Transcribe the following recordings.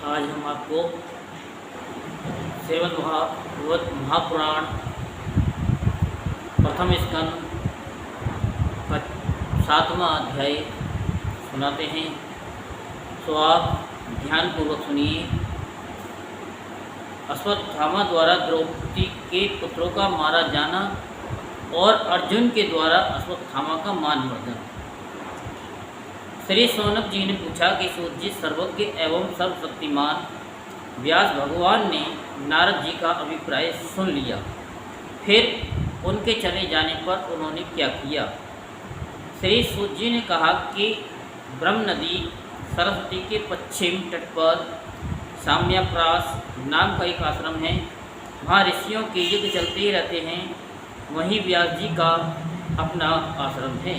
आज हम आपको श्रीमद् भागवत महापुराण प्रथम स्कंद का 7वां अध्याय सुनाते हैं। तो आप ध्यानपूर्वक सुनिए। अश्वत्थामा द्वारा द्रौपदी के पुत्रों का मारा जाना और अर्जुन के द्वारा अश्वत्थामा का मानवर्धन। श्री शौनक जी ने पूछा कि सूत जी सर्वज्ञ एवं सर्वशक्तिमान व्यास भगवान ने नारद जी का अभिप्राय सुन लिया, फिर उनके चले जाने पर उन्होंने क्या किया। श्री सूत जी ने कहा कि ब्रह्म नदी सरस्वती के पश्चिम तट पर साम्याप्रास नाम का एक आश्रम है। वहाँ ऋषियों के युद्ध चलते ही रहते हैं। वहीं व्यास जी का अपना आश्रम है।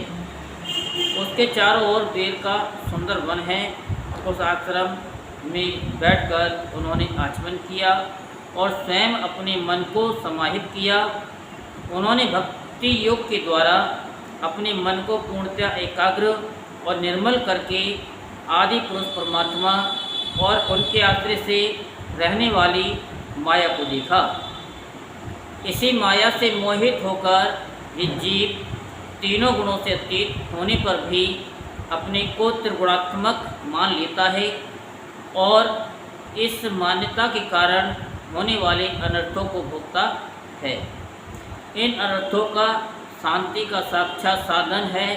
उसके चारों ओर बेल का सुंदर वन है। उस आश्रम में बैठकर उन्होंने आचमन किया और स्वयं अपने मन को समाहित किया। उन्होंने भक्ति योग के द्वारा अपने मन को पूर्णतया एकाग्र और निर्मल करके आदि पुरुष परमात्मा और उनके आश्रय से रहने वाली माया को देखा। इसी माया से मोहित होकर ये जीव तीनों गुणों से अतीत होने पर भी अपने को त्रिगुणात्मक मान लेता है और इस मान्यता के कारण होने वाले अनर्थों को भोगता है। इन अनर्थों का शांति का साक्षात साधन है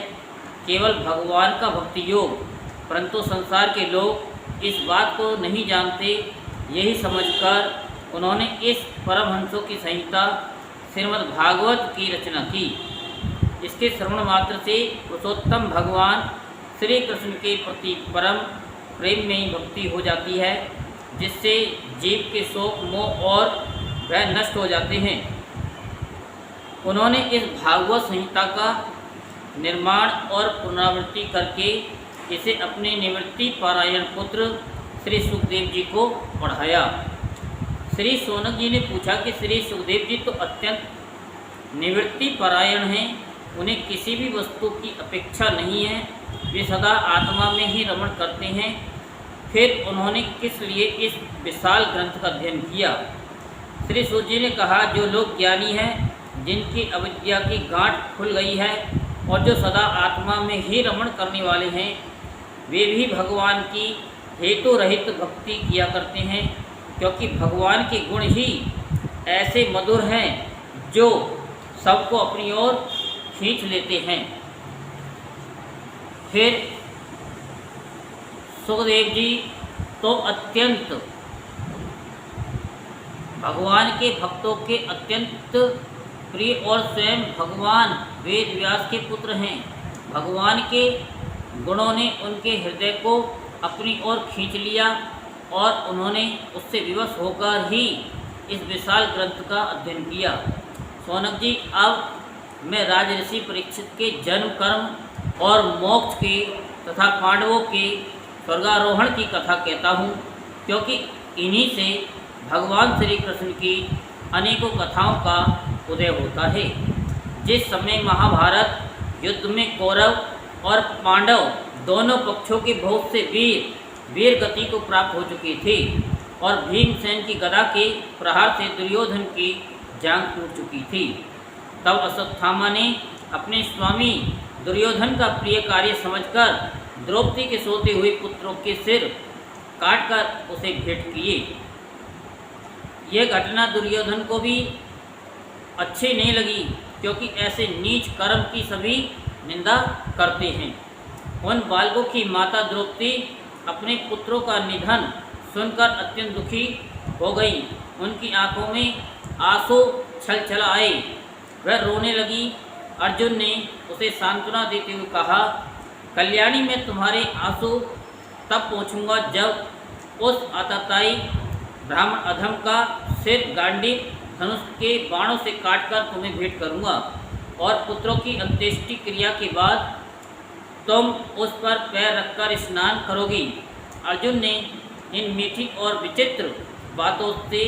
केवल भगवान का भक्ति योग, परंतु संसार के लोग इस बात को नहीं जानते। यही समझकर उन्होंने इस परमहंसों की संहिता श्रीमद् भागवत की रचना की। इसके श्रवण मात्र से पुरुषोत्तम भगवान श्री कृष्ण के प्रति परम प्रेम में ही भक्ति हो जाती है, जिससे जीव के शोक मोह और भय नष्ट हो जाते हैं। उन्होंने इस भागवत संहिता का निर्माण और पुनरावृत्ति करके इसे अपने निवृत्ति पारायण पुत्र श्री सुखदेव जी को पढ़ाया। श्री शौनक जी ने पूछा कि श्री सुखदेव जी तो अत्यंत निवृत्ति पारायण हैं, उन्हें किसी भी वस्तु की अपेक्षा नहीं है, वे सदा आत्मा में ही रमण करते हैं। फिर उन्होंने किस लिए इस विशाल ग्रंथ का अध्ययन किया। श्री सूत जी ने कहा, जो लोग ज्ञानी हैं, जिनकी अविद्या की गांठ खुल गई है और जो सदा आत्मा में ही रमण करने वाले हैं, वे भी भगवान की हेतु रहित भक्ति किया करते हैं, क्योंकि भगवान के गुण ही ऐसे मधुर हैं जो सबको अपनी ओर खींच लेते हैं। फिर सुखदेव जी तो अत्यंत भगवान के भक्तों के अत्यंत प्रिय और स्वयं भगवान वेद व्यास के पुत्र हैं। भगवान के गुणों ने उनके हृदय को अपनी ओर खींच लिया और उन्होंने उससे विवश होकर ही इस विशाल ग्रंथ का अध्ययन किया। शौनक जी, अब मैं राजऋषि परीक्षित के जन्म कर्म और मोक्ष के तथा पांडवों के स्वर्गारोहण की कथा कहता हूँ, क्योंकि इन्हीं से भगवान श्री कृष्ण की अनेकों कथाओं का उदय होता है। जिस समय महाभारत युद्ध में कौरव और पांडव दोनों पक्षों के बहुत से वीर गति को प्राप्त हो चुके थे और भीमसेन की गदा के प्रहार से दुर्योधन की जांघ टूट चुकी थी, तब अश्वत्थामा ने अपने स्वामी दुर्योधन का प्रिय कार्य समझकर द्रौपदी के सोते हुए पुत्रों के सिर काटकर उसे भेंट किए। यह घटना दुर्योधन को भी अच्छी नहीं लगी, क्योंकि ऐसे नीच कर्म की सभी निंदा करते हैं। उन बालकों की माता द्रौपदी अपने पुत्रों का निधन सुनकर अत्यंत दुखी हो गई। उनकी आंखों में आंसू छलछल आए, वह रोने लगी। अर्जुन ने उसे सांत्वना देते हुए कहा, कल्याणी, मैं तुम्हारे आंसू तब पोंछूंगा जब उस आतताई ब्राह्मण अधम का सिर गांडीव धनुष के बाणों से काटकर तुम्हें भेंट करूंगा और पुत्रों की अंत्येष्टि क्रिया के बाद तुम उस पर पैर रखकर स्नान करोगी। अर्जुन ने इन मीठी और विचित्र बातों से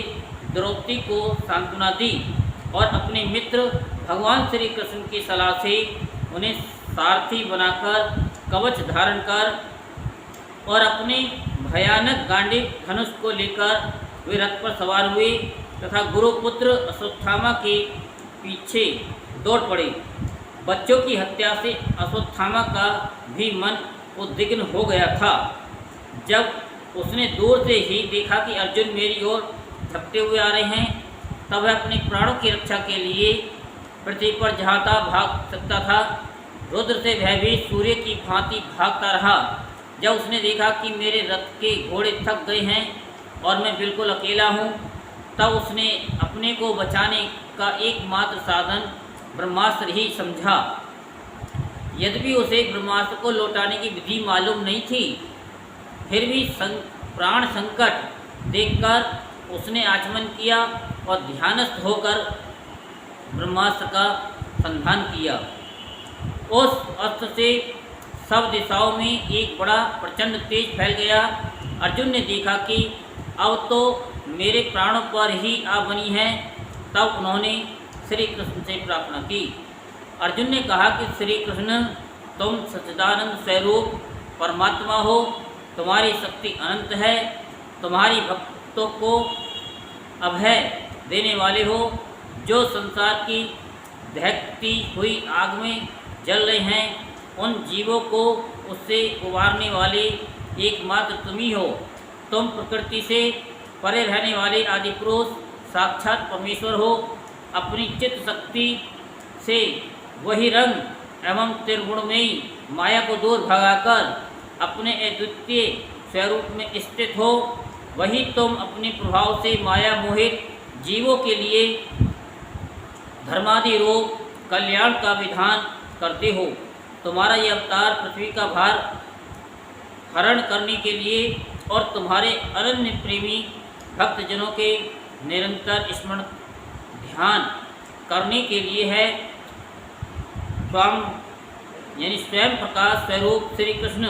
द्रौपदी को सांत्वना दी और अपने मित्र भगवान श्री कृष्ण की सलाह से उन्हें सारथी बनाकर कवच धारण कर और अपने भयानक गांडीव धनुष को लेकर वे रथ पर सवार हुए तथा गुरुपुत्र अश्वत्थामा के पीछे दौड़ पड़े। बच्चों की हत्या से अश्वत्थामा का भी मन उद्विग्न हो गया था। जब उसने दूर से ही देखा कि अर्जुन मेरी ओर झपटे हुए आ रहे हैं, तब वह अपने प्राणों की रक्षा के लिए पृथ्वी पर जहाँ था भाग सकता था, रुद्र से भयभीत सूर्य की भांति भागता रहा। जब उसने देखा कि मेरे रथ के घोड़े थक गए हैं और मैं बिल्कुल अकेला हूँ, तब उसने अपने को बचाने का एकमात्र साधन ब्रह्मास्त्र ही समझा। यद्यपि उसे ब्रह्मास्त्र को लौटाने की विधि मालूम नहीं थी, फिर भी प्राण संकट देखकर उसने आचमन किया और ध्यानस्थ होकर ब्रह्मास्त्र का संधान किया। उस अस्त्र से सब दिशाओं में एक बड़ा प्रचंड तेज फैल गया। अर्जुन ने देखा कि अब तो मेरे प्राणों पर ही आ बनी है। तब उन्होंने श्री कृष्ण से प्रार्थना की। अर्जुन ने कहा कि श्री कृष्ण, तुम सच्चिदानंद स्वरूप परमात्मा हो, तुम्हारी शक्ति अनंत है, तुम्हारी भक्तों को अभय देने वाले हो। जो संसार की दहकती हुई आग में जल रहे हैं, उन जीवों को उससे उबारने वाले एकमात्र तुम ही हो। तुम प्रकृति से परे रहने वाले आदि पुरुष साक्षात परमेश्वर हो। अपनी चित्त शक्ति से वही रंग एवं त्रिगुणमयी माया को दूर भगाकर अपने अद्वितीय स्वरूप में स्थित हो। वही तुम अपने प्रभाव से माया मोहित जीवों के लिए धर्मादि रोग कल्याण का विधान करते हो। तुम्हारा यह अवतार पृथ्वी का भार हरण करने के लिए और तुम्हारे अनन्य प्रेमी भक्तजनों के निरंतर स्मरण ध्यान करने के लिए है। स्वयं प्रकाश स्वरूप श्री कृष्ण,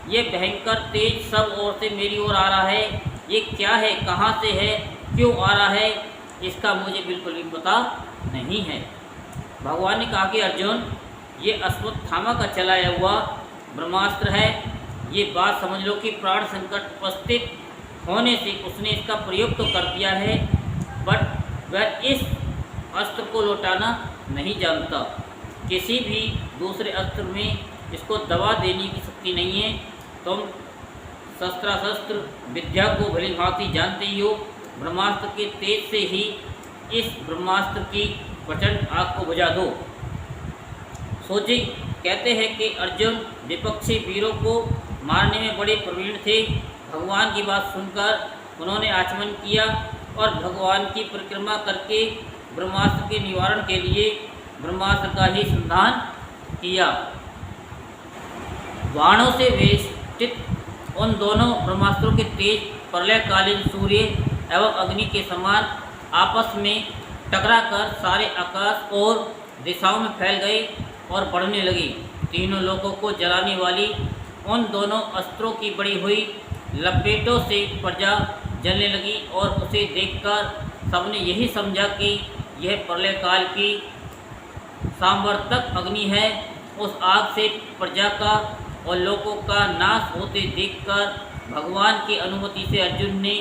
ये भयंकर तेज सब ओर से मेरी ओर आ रहा है। ये क्या है, कहाँ से है, क्यों आ रहा है, इसका मुझे बिल्कुल भी पता नहीं है। भगवान ने कहा कि अर्जुन, ये अश्वत्थामा का चलाया हुआ ब्रह्मास्त्र है। ये बात समझ लो कि प्राण संकट उपस्थित होने से उसने इसका प्रयोग तो कर दिया है, बट वह इस अस्त्र को लौटाना नहीं जानता। किसी भी दूसरे अस्त्र में इसको दबा देने की शक्ति नहीं है। तुम शस्त्रास्त्र विद्या को भली भांति जानते ही हो। ब्रह्मास्त्र के तेज से ही इस ब्रह्मास्त्र की प्रचंड आग को बुझा दो। सोची कहते हैं कि अर्जुन विपक्षी वीरों को मारने में बड़े प्रवीण थे। भगवान की बात सुनकर उन्होंने आचमन किया और भगवान की परिक्रमा करके ब्रह्मास्त्र के निवारण के लिए ब्रह्मास्त्र का ही संधान किया। बाणों से वेष्टित उन दोनों ब्रह्मास्त्रों के तेज प्रलयकालीन सूर्य एवं अग्नि के समान आपस में टकराकर सारे आकाश और दिशाओं में फैल गए और बढ़ने लगे। तीनों लोगों को जलाने वाली उन दोनों अस्त्रों की बड़ी हुई लपेटों से प्रजा जलने लगी और उसे देखकर सबने यही समझा कि यह प्रलय काल की सांवर्तक अग्नि है। उस आग से प्रजा का और लोगों का नाश होते देखकर भगवान की अनुमति से अर्जुन ने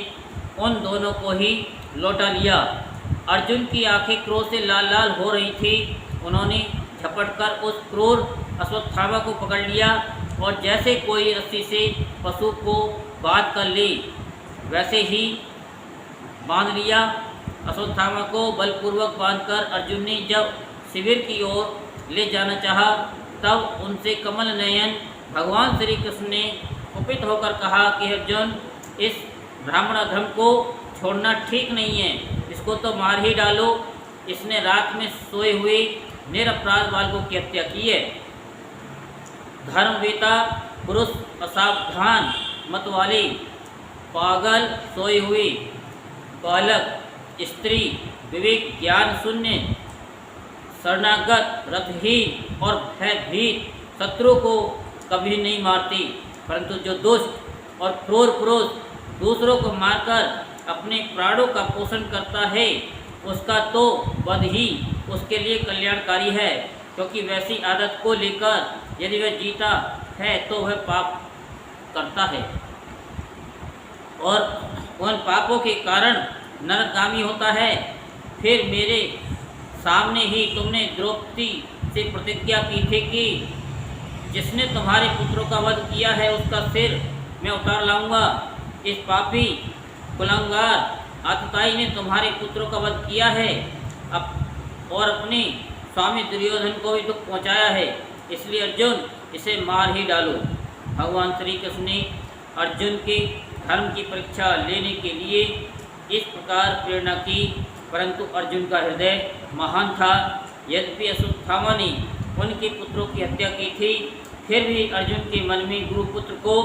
उन दोनों को ही लौटा लिया। अर्जुन की आंखें क्रोध से लाल लाल हो रही थी। उन्होंने झपटकर उस क्रूर अश्वत्थामा को पकड़ लिया और जैसे कोई रस्सी से पशु को बांध कर ले वैसे ही बांध लिया। अश्वत्थामा को बलपूर्वक बांधकर अर्जुन ने जब शिविर की ओर ले जाना चाहा, तब उनसे कमल नयन भगवान श्री कृष्ण ने कुपित होकर कहा कि अर्जुन, इस ब्राह्मण अधम को छोड़ना ठीक नहीं है, इसको तो मार ही डालो। इसने रात में सोए हुए निरपराध बालकों की हत्या की है। धर्मवेता पुरुष, असावधान मत वाले, पागल, सोए हुए बालक, स्त्री, विवेक ज्ञान शून्य, शरणागत, रथहीन और भयभीत शत्रु को कभी नहीं मारती, परंतु जो दुष्ट और क्रूर पुरुष दूसरों को मारकर अपने प्राणों का पोषण करता है, उसका तो वध ही उसके लिए कल्याणकारी है। क्योंकि वैसी आदत को लेकर यदि वह जीता है तो वह पाप करता करता है और उन पापों के कारण नरकगामी होता है। फिर मेरे सामने ही तुमने द्रौपदी से प्रतिज्ञा की थी कि जिसने तुम्हारे पुत्रों का वध किया है उसका सिर मैं उतार लाऊंगा। इस पापी कुलंगार आतताई ने तुम्हारे पुत्रों का वध किया है और अपने स्वामी दुर्योधन को भी दुख पहुंचाया है, इसलिए अर्जुन इसे मार ही डालो। भगवान श्री कृष्ण ने अर्जुन के धर्म की परीक्षा लेने के लिए इस प्रकार प्रेरणा की, परंतु अर्जुन का हृदय महान था। यद्यपि अश्वत्थामा ने उनके पुत्रों की हत्या की थी, फिर भी अर्जुन के मन में गुरुपुत्र को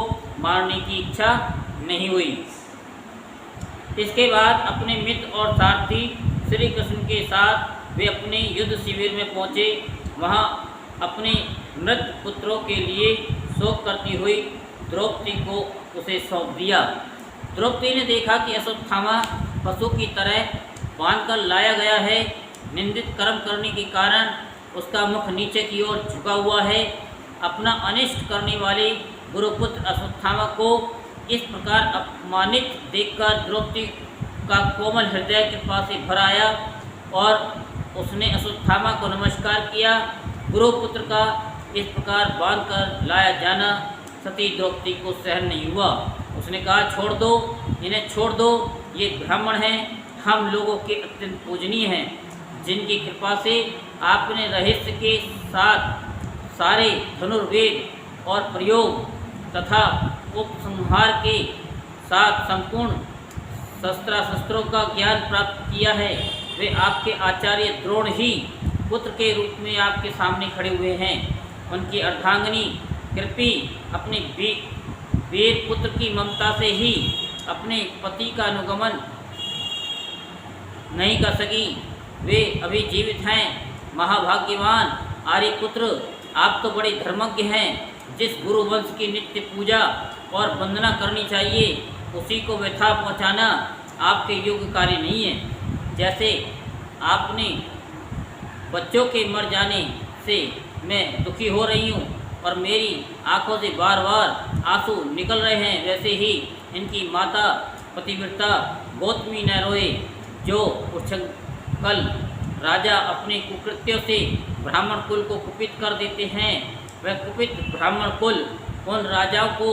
मारने की इच्छा नहीं हुई। इसके बाद अपने मित्र और सारथी श्री कृष्ण के साथ वे अपने युद्ध शिविर में पहुँचे। वहाँ अपने मृत पुत्रों के लिए शोक करती हुई द्रौपदी को उसे सौंप दिया। द्रौपदी ने देखा कि अश्वत्थामा पशु की तरह बांधकर लाया गया है। निंदित कर्म करने के कारण उसका मुख नीचे की ओर झुका हुआ है। अपना अनिष्ट करने वाले गुरुपुत्र अश्वत्थामा को इस प्रकार अपमानित देखकर द्रौपदी का कोमल हृदय कृपा से भर आया और उसने अश्वत्थामा को नमस्कार किया। गुरुपुत्र का इस प्रकार बांधकर लाया जाना सती द्रौपदी को सहन नहीं हुआ। उसने कहा, छोड़ दो, इन्हें छोड़ दो, ये ब्राह्मण हैं, हम लोगों के अत्यंत पूजनीय हैं, जिनकी कृपा से आपने रहस्य के साथ सारे धनुर्वेद और प्रयोग तथा उपसंहार के साथ संपूर्ण शस्त्रों का ज्ञान प्राप्त किया है। वे आपके आचार्य द्रोण ही पुत्र के रूप में आपके सामने खड़े हुए हैं। उनकी अर्धांगिनी कृपी अपने वीर पुत्र की ममता से ही अपने पति का अनुगमन नहीं कर सकी। वे अभी जीवित हैं। महाभाग्यवान आर्यपुत्र, आप तो बड़े धर्मज्ञ हैं। जिस गुरु वंश की नित्य पूजा और वंदना करनी चाहिए उसी को व्यथा पहुंचाना आपके योग्य कार्य नहीं है। जैसे आपने बच्चों के मर जाने से मैं दुखी हो रही हूँ और मेरी आंखों से बार बार आंसू निकल रहे हैं, वैसे ही इनकी माता पतिव्रता गौतमी न रोए। जो उच्छृंखल राजा अपने कुकृत्यों से ब्राह्मण कुल को कुपित कर देते हैं, वह कुपित ब्राह्मण कुल उन राजाओं को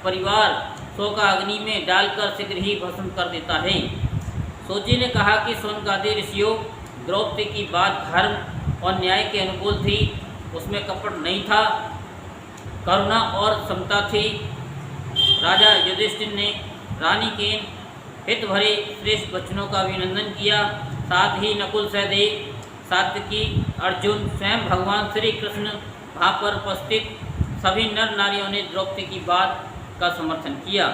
परिवार शोकाग्नि में डालकर शीघ्र ही भस्म कर देता है। सोची ने कहा कि सोनकादि ऋषियों, द्रौपदी की बात धर्म और न्याय के अनुकूल थी, उसमें कपट नहीं था, करुणा और समता थी। राजा युधिष्ठिर ने रानी के हित भरे श्रेष्ठ वचनों का अभिनंदन किया। साथ ही नकुल, सहदेव, सात्यकी, अर्जुन, स्वयं भगवान श्री कृष्ण वहाँ पर उपस्थित सभी नर नारियों ने द्रौपदी की बात का समर्थन किया।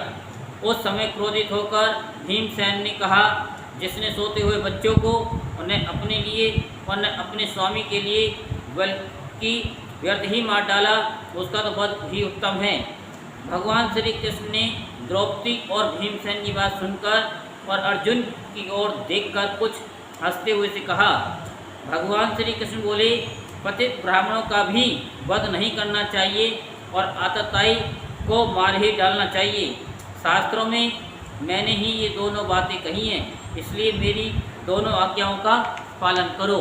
उस समय क्रोधित होकर भीमसेन ने कहा, जिसने सोते हुए बच्चों को उन्हें अपने लिए और अपने स्वामी के लिए बल्कि व्यर्थ ही मार डाला, उसका तो वध ही उत्तम है। भगवान श्री कृष्ण ने द्रौपदी और भीमसेन की बात सुनकर और अर्जुन की ओर देखकर कुछ हंसते हुए से कहा। भगवान श्री कृष्ण बोले, पतित ब्राह्मणों का भी वध नहीं करना चाहिए और आतताई को मार ही डालना चाहिए। शास्त्रों में मैंने ही ये दोनों बातें कही हैं, इसलिए मेरी दोनों आज्ञाओं का पालन करो।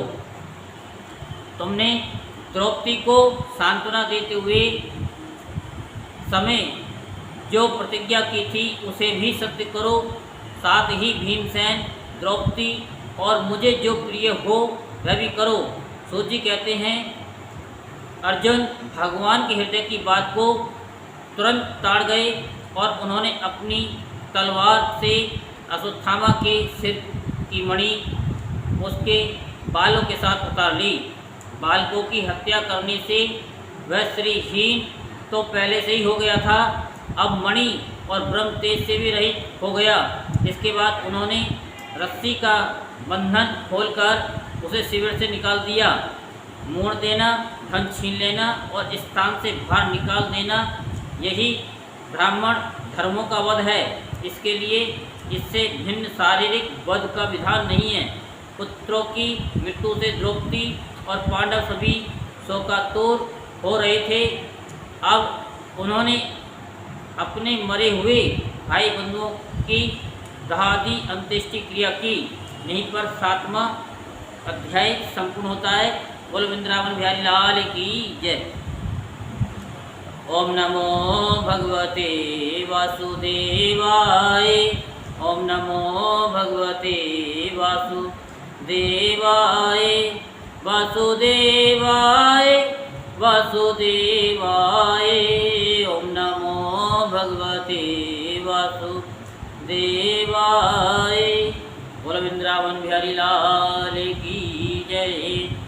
तुमने द्रौपदी को सांत्वना देते हुए समय जो प्रतिज्ञा की थी उसे भी सत्य करो। साथ ही भीमसेन, द्रौपदी और मुझे जो प्रिय हो वह भी करो। सूत जी कहते हैं, अर्जुन भगवान के हृदय की बात को तुरंत ताड़ गए और उन्होंने अपनी तलवार से अश्वत्थामा के सिर की मणि उसके बालों के साथ उतार ली। बालकों की हत्या करने से वह श्रीहीन तो पहले से ही हो गया था, अब मणि और ब्रह्म तेज से भी रहित हो गया। इसके बाद उन्होंने रस्सी का बंधन खोलकर उसे शिविर से निकाल दिया। मोड़ देना, धन छीन लेना और स्थान से बाहर निकाल देना, यही ब्राह्मण धर्मों का वध है। इसके लिए इससे भिन्न शारीरिक वध का विधान नहीं है। पुत्रों की मृत्यु से द्रौपदी और पांडव सभी शोकातुर हो रहे थे। अब उन्होंने अपने मरे हुए भाई बंधुओं की दहादी अंत्येष्टि क्रिया की। यहीं पर 7वां अध्याय संपूर्ण होता है। बोल वृंदावन बिहारी लाल की जय। ओम नमो भगवते वासुदेवाय। ओम नमो भगवते वासुदेवाय। वासुदेवाय वासुदेवाय। ओम नमो भगवते वासुदेवाय। बोल वृंदावन बिहारी लाल की जय।